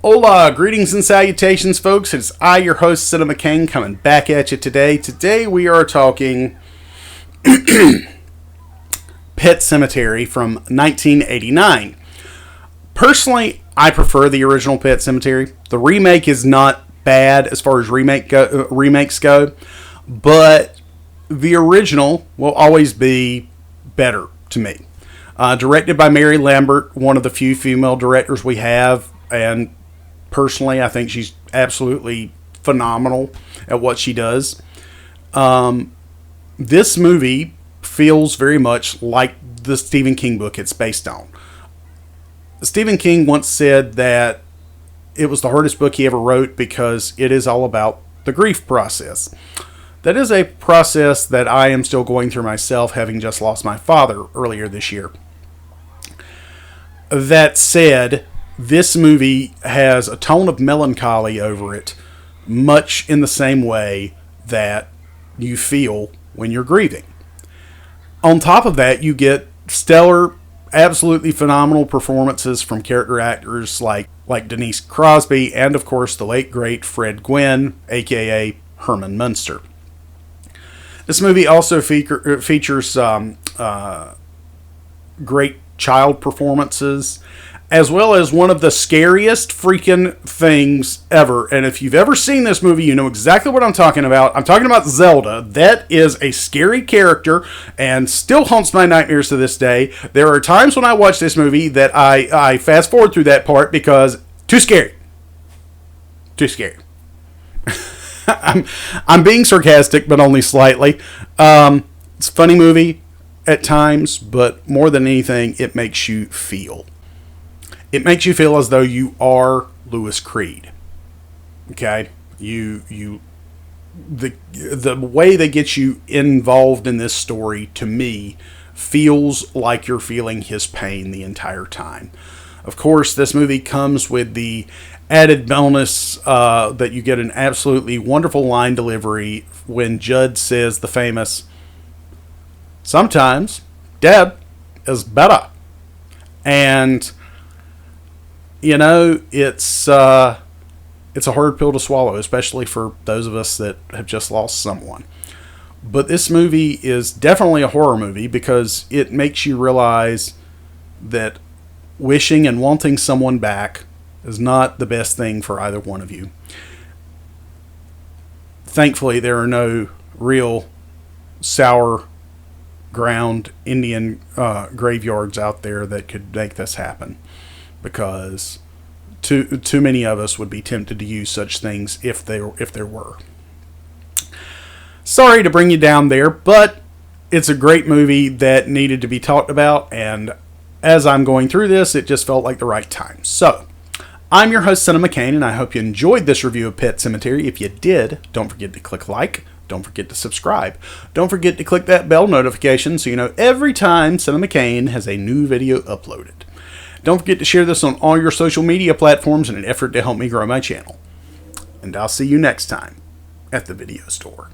Hola, greetings and salutations, folks. It's I, your host, Kane, coming back at you today. Today we are talking Pet Sematary from 1989. Personally, I prefer the original Pet Sematary. The remake is not bad as far as remakes go, but the original will always be better to me. Directed by Mary Lambert, one of the few female directors we have, and personally, I think she's absolutely phenomenal at what she does. This movie feels very much like the Stephen King book it's based on. Stephen King once said that it was the hardest book he ever wrote because it is all about the grief process. That is a process that I am still going through myself, having just lost my father earlier this year. That said, this movie has a tone of melancholy over it, much in the same way that you feel when you're grieving. On top of that, you get stellar, absolutely phenomenal performances from character actors like Denise Crosby and, of course, the late, great Fred Gwynne, a.k.a. Herman Munster. This movie also features great child performances, as well as one of the scariest freaking things ever. And if you've ever seen this movie, you know exactly what I'm talking about. I'm talking about Zelda. That is a scary character and still haunts my nightmares to this day. There are times when I watch this movie that I fast forward through that part because too scary. Too scary. I'm being sarcastic, but only slightly. It's a funny movie at times, but more than anything, it makes you feel. It makes you feel as though you are Louis Creed. Okay? The way they get you involved in this story, to me, feels like you're feeling his pain the entire time. Of course, this movie comes with the added bonus that you get an absolutely wonderful line delivery when Judd says the famous, "Sometimes dead is better." And you know, it's a hard pill to swallow, especially for those of us that have just lost someone. But this movie is definitely a horror movie because it makes you realize that wishing and wanting someone back is not the best thing for either one of you. Thankfully, there are no real sour ground Indian graveyards out there that could make this happen, because too many of us would be tempted to use such things if there were. Sorry to bring you down there, but it's a great movie that needed to be talked about, and as I'm going through this, it just felt like the right time. So, I'm your host, Kane, and I hope you enjoyed this review of Pet Sematary. If you did, don't forget to click like. Don't forget to subscribe. Don't forget to click that bell notification so you know every time Kane has a new video uploaded. Don't forget to share this on all your social media platforms in an effort to help me grow my channel. And I'll see you next time at the video store.